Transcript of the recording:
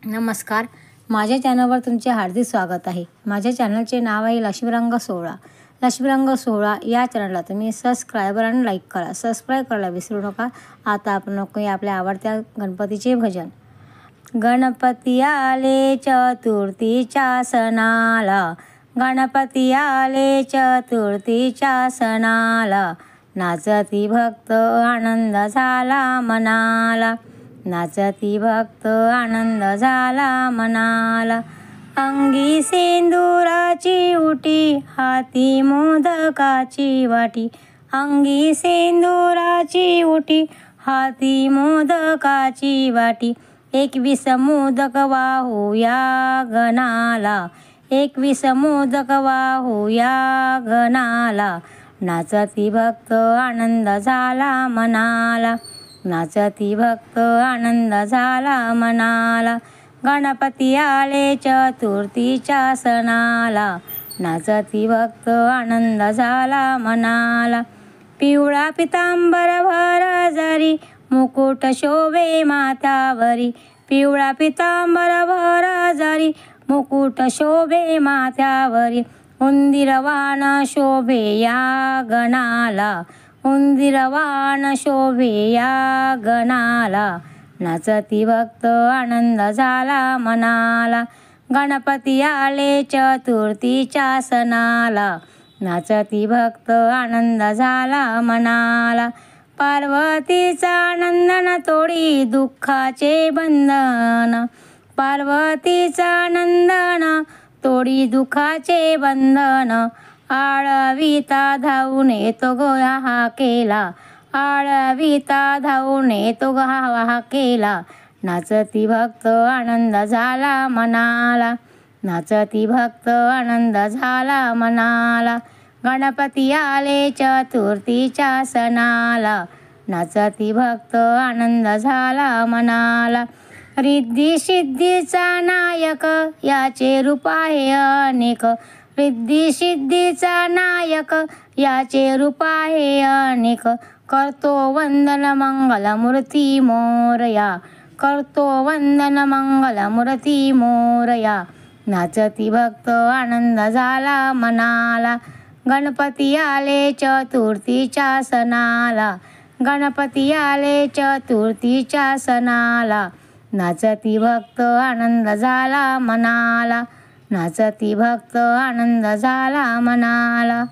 नमस्कार, माझ्या चॅनलवर तुमचे हार्दिक स्वागत आहे। माझ्या चॅनलचे नाव आहे लक्ष्मीरंग सोहळा। लक्ष्मीरंग सोहळा या चॅनलला तुम्ही सबस्क्राईब आणि लाईक करा। सबस्क्राईब करायला विसरू नका। आता आपण ऐकूया आपल्या आवडत्या गणपतीचे भजन। गणपती आले चतुर्थीच्या सणाला, गणपती आले चतुर्थीच्या सणाला, नाचती भक्त आनंद झाला मनाला, नाचती भक्त आनंद झाला मनाला। अंगी सिंदुराची उटी, हाती मोदकाची वाटी, अंगी सिंदुराची उटी, हाती मोदकाची वाटी। 21 मोदक वाहूया गणाला, 21 मोदक वाहूया गणाला, नाचती भक्त आनंद झाला मनाला, नाचती भक्त आनंद झाला मनाला। गणपती आले चतुर्थीच्या सणाला, नाचती भक्त आनंद झाला मनाला। पिवळा पितांबर भर जरी, मुकुट शोभे माथ्यावरी, पिवळा पितांबर भर जरी, मुकुट शोभे माथ्यावरी। उंदीरवाहन शोभे या गणाला, उंदीरवाहन शोभे या गणाला, नाचती भक्त आनंद झाला मनाला। गणपती आले चतुर्थीच्या सणाला, नाचती भक्त आनंद झाला मनाला। पार्वतीचा नंदन तोडी दुःखाचे बंधन, पार्वतीचा नंदन तोडी दुःखाचे बंधन। आळविता धावून येतो गो हा केला, आळविता धावून येतो गो हा केला, नाचती भक्त आनंद झाला मनाला, नाचती भक्त आनंद झाला मनाला। गणपती आले चतुर्थीच्या सणाला, नाचती भक्त आनंद झाला मनाला। रिद्धी सिद्धीचा नायक याचे रूप आहे अनेक, रिद्धी सिद्धीचा नायक याचे रूप आहे अनेक। करतो वंदन मंगल मूर्ती मोरया, करतो वंदन मंगल मूर्ती मोरया, नाचती भक्त आनंद झाला मनाला। गणपती आले चतुर्थीच्या सणाला, गणपती आले चतुर्थीच्या सणाला, नाचती भक्त आनंद झाला मनाला, नाचती भक्त आनंद झाला मनाला।